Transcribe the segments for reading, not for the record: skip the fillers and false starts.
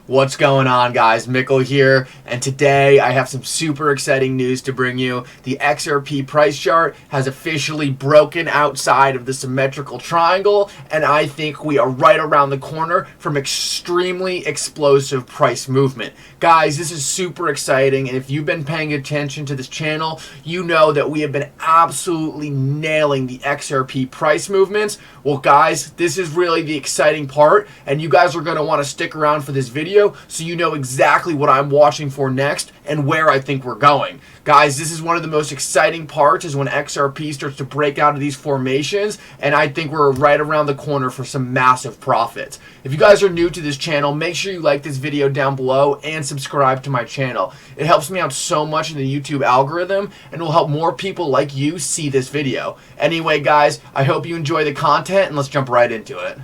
What's going on, guys? Mickle here, and today I have some super exciting news to bring you. The XRP price chart has officially broken outside of the symmetrical triangle, and I think we are right around the corner from extremely explosive price movement. Guys, this is super exciting, and if you've been paying attention to this channel, you know that we have been absolutely nailing the XRP price movements. Well, guys, this is really the exciting part, and you guys are going to want to stick around for this video so you know exactly what I'm watching for next and where I think we're going. Guys, this is one of the most exciting parts is when XRP starts to break out of these formations, and I think we're right around the corner for some massive profits. If you guys are new to this channel, make sure you like this video down below and subscribe to my channel. It helps me out so much in the YouTube algorithm and will help more people like you see this video. Anyway, guys, I hope you enjoy the content, and let's jump right into it.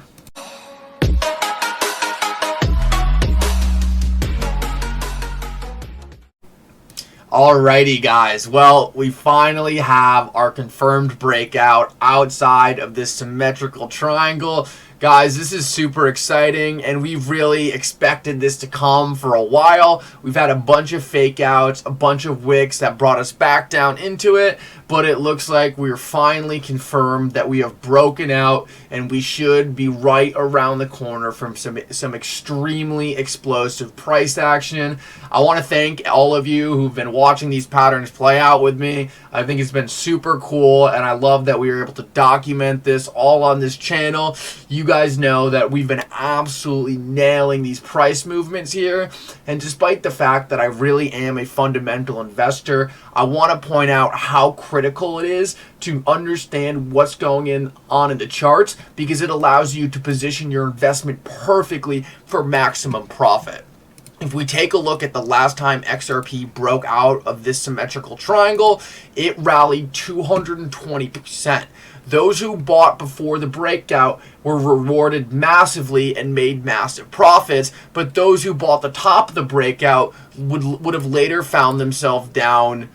Alrighty, guys, well, we finally have our confirmed breakout outside of this symmetrical triangle. Guys, this is super exciting, and we've really expected this to come for a while. We've had a bunch of fake outs, a bunch of wicks that brought us back down into it, but it looks like we're finally confirmed that we have broken out, and we should be right around the corner from some extremely explosive price action. I want to thank all of you who've been watching these patterns play out with me. I think it's been super cool, and I love that we were able to document this all on this channel. You guys know that we've been absolutely nailing these price movements here, and despite the fact that I really am a fundamental investor, I want to point out how critical it is to understand what's going on in the charts, because it allows you to position your investment perfectly for maximum profit. If we take a look at the last time XRP broke out of this symmetrical triangle, it rallied 220%. Those who bought before the breakout were rewarded massively and made massive profits, but those who bought the top of the breakout would have later found themselves down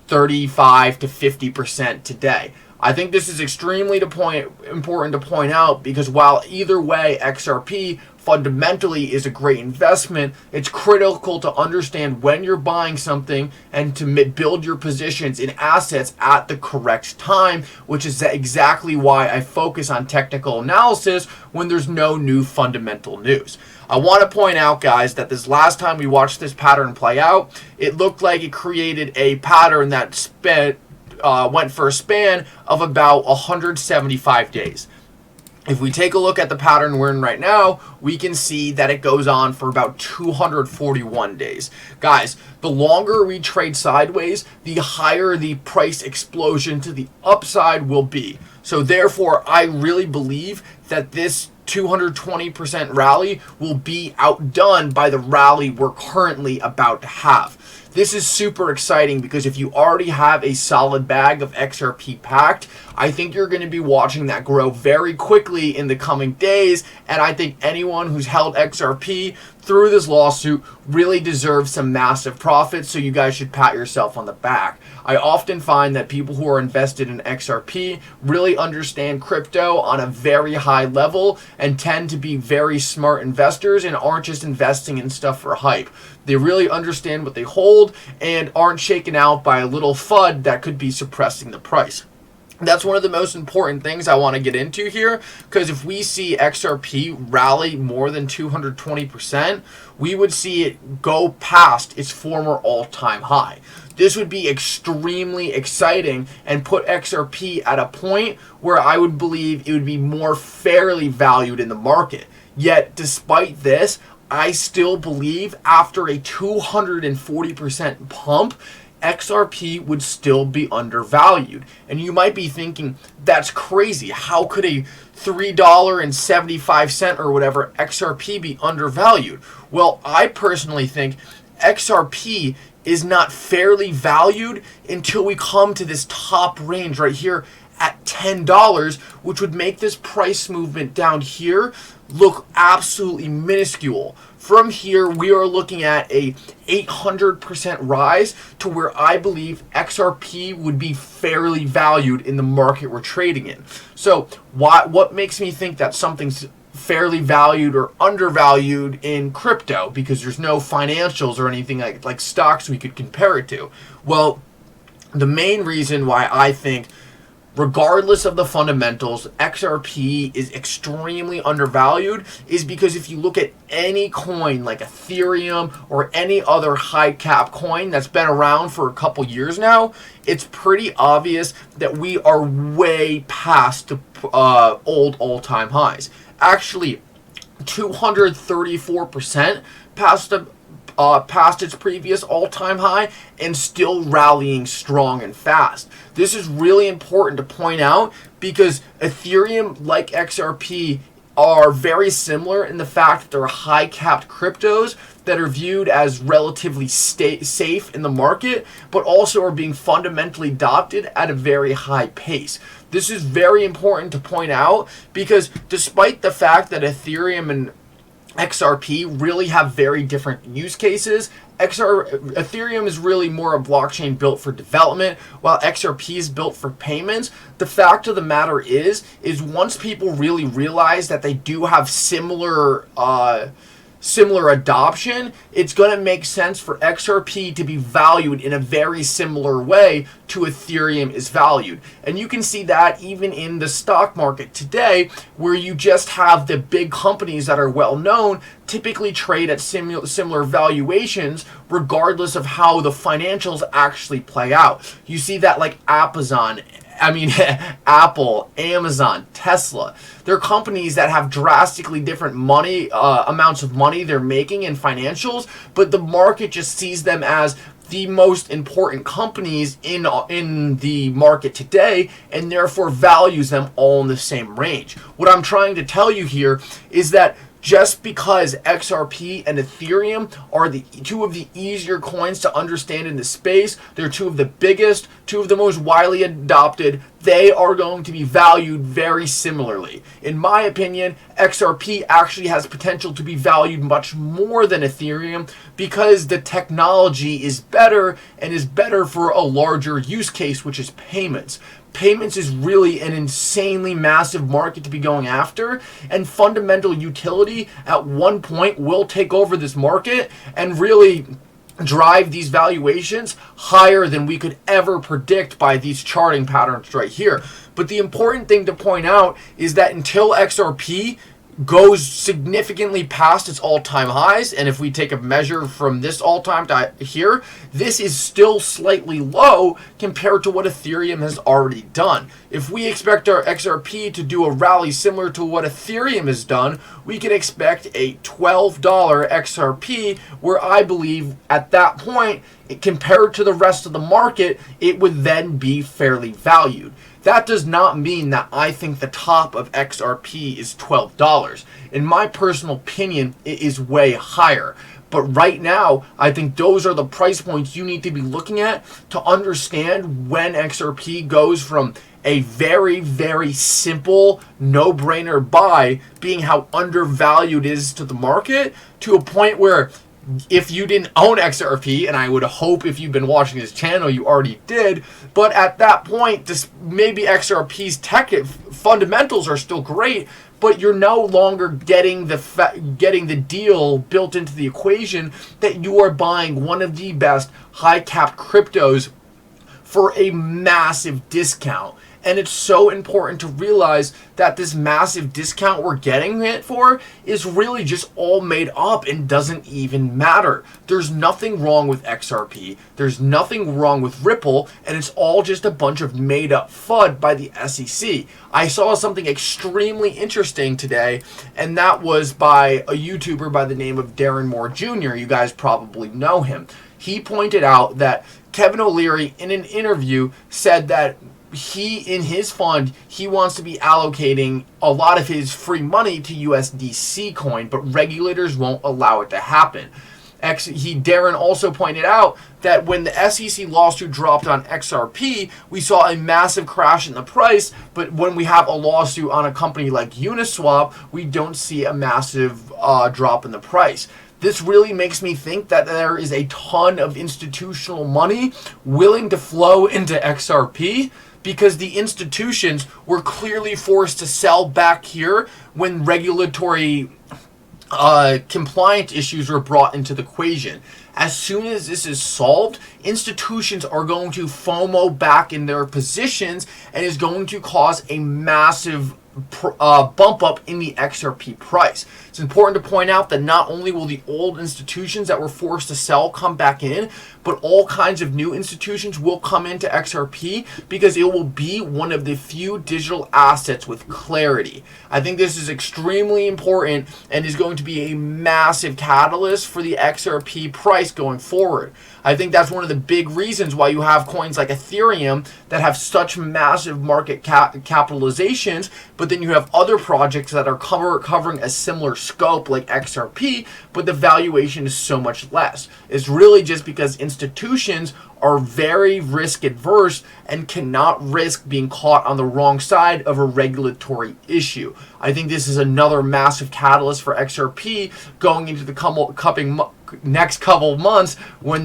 35 to 50% today. I think this is extremely important to point out, because while either way XRP fundamentally is a great investment, it's critical to understand when you're buying something and to build your positions in assets at the correct time, which is exactly why I focus on technical analysis when there's no new fundamental news. I want to point out, guys, that this last time we watched this pattern play out, it looked like it created a pattern that went for a span of about 175 days. If we take a look at the pattern we're in right now, we can see that it goes on for about 241 days. Guys, the longer we trade sideways, the higher the price explosion to the upside will be. So therefore, I really believe that this 220% rally will be outdone by the rally we're currently about to have. This is super exciting, because if you already have a solid bag of XRP packed, I think you're going to be watching that grow very quickly in the coming days, and I think anyone who's held XRP through this lawsuit really deserves some massive profits, so you guys should pat yourself on the back. I often find that people who are invested in XRP really understand crypto on a very high level and tend to be very smart investors and aren't just investing in stuff for hype. They really understand what they hold and aren't shaken out by a little FUD that could be suppressing the price. That's one of the most important things I want to get into here, because if we see XRP rally more than 220%, we would see it go past its former all-time high. This would be extremely exciting and put XRP at a point where I would believe it would be more fairly valued in the market. Yet, despite this, I still believe after a 240% pump, XRP would still be undervalued. And you might be thinking, that's crazy. How could a $3.75 or whatever XRP be undervalued? Well, I personally think XRP is not fairly valued until we come to this top range right here at $10, which would make this price movement down here look absolutely minuscule. From here, we are looking at a 800% rise to where I believe XRP would be fairly valued in the market we're trading in. So what makes me think that something's fairly valued or undervalued in crypto because there's no financials or anything like stocks we could compare it to. Well, the main reason why I think, regardless of the fundamentals, XRP is extremely undervalued is because if you look at any coin like Ethereum or any other high cap coin that's been around for a couple years now, it's pretty obvious that we are way past the old all-time highs. Actually, 234% past its previous all-time high and still rallying strong and fast. This is really important to point out because Ethereum, like XRP, are very similar in the fact that they're high-capped cryptos that are viewed as relatively safe in the market, but also are being fundamentally adopted at a very high pace. This is very important to point out because despite the fact that Ethereum and XRP really have very different use cases, Ethereum is really more a blockchain built for development, while XRP is built for payments. The fact of the matter is once people really realize that they do have similar adoption, it's going to make sense for XRP to be valued in a very similar way to Ethereum is valued. And you can see that even in the stock market today, where you just have the big companies that are well known typically trade at similar valuations regardless of how the financials actually play out. You see that like Apple, Amazon, Tesla. They're companies that have drastically different amounts of money they're making in financials, but the market just sees them as the most important companies in the market today and therefore values them all in the same range. What I'm trying to tell you here is that just because XRP and Ethereum are the two of the easier coins to understand in the space, they're two of the biggest, two of the most widely adopted, they are going to be valued very similarly. In my opinion, XRP actually has potential to be valued much more than Ethereum because the technology is better and is better for a larger use case, which is payments. Payments is really an insanely massive market to be going after, and fundamental utility at one point will take over this market and really drive these valuations higher than we could ever predict by these charting patterns right here. But the important thing to point out is that until XRP goes significantly past its all-time highs, and if we take a measure from this all-time to here, this is still slightly low compared to what Ethereum has already done. If we expect our XRP to do a rally similar to what Ethereum has done, we can expect a $12 XRP, where I believe at that point, compared to the rest of the market, it would then be fairly valued. That does not mean that I think the top of XRP is $12. In my personal opinion, it is way higher. But right now, I think those are the price points you need to be looking at to understand when XRP goes from a very, very simple, no-brainer buy, being how undervalued it is to the market, to a point where if you didn't own XRP, and I would hope if you've been watching this channel you already did, but at that point, maybe XRP's tech fundamentals are still great, but you're no longer getting the deal built into the equation that you are buying one of the best high-cap cryptos for a massive discount. And it's so important to realize that this massive discount we're getting it for is really just all made up and doesn't even matter. There's nothing wrong with XRP. There's nothing wrong with Ripple. And it's all just a bunch of made up FUD by the SEC. I saw something extremely interesting today, and that was by a YouTuber by the name of Darren Moore Jr. You guys probably know him. He pointed out that Kevin O'Leary, in an interview, said that in his fund, he wants to be allocating a lot of his free money to USDC coin, but regulators won't allow it to happen. Darren also pointed out that when the SEC lawsuit dropped on XRP, we saw a massive crash in the price, but when we have a lawsuit on a company like Uniswap, we don't see a massive drop in the price. This really makes me think that there is a ton of institutional money willing to flow into XRP because the institutions were clearly forced to sell back here when regulatory compliance issues were brought into the equation. As soon as this is solved, institutions are going to FOMO back in their positions and is going to cause a massive bump up in the XRP price. It's important to point out that not only will the old institutions that were forced to sell come back in, but all kinds of new institutions will come into XRP because it will be one of the few digital assets with clarity. I think this is extremely important and is going to be a massive catalyst for the XRP price going forward. I think that's one of the big reasons why you have coins like Ethereum that have such massive market capitalizations, but then you have other projects that are covering a similar scope like XRP, but the valuation is so much less. It's really just because institutions are very risk adverse and cannot risk being caught on the wrong side of a regulatory issue. I think this is another massive catalyst for XRP going into the next couple months when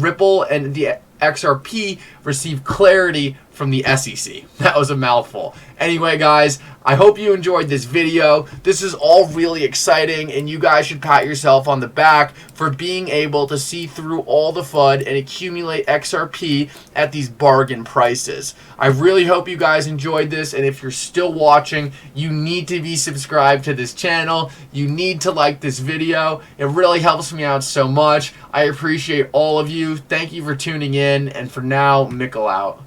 Ripple and the XRP receive clarity from the SEC. That was a mouthful. Anyway, guys, I hope you enjoyed this video. This is all really exciting, and you guys should pat yourself on the back for being able to see through all the FUD and accumulate XRP at these bargain prices. I really hope you guys enjoyed this, and if you're still watching, you need to be subscribed to this channel. You need to like this video. It really helps me out so much. I appreciate all of you. Thank you for tuning in, and for now, Mickle out.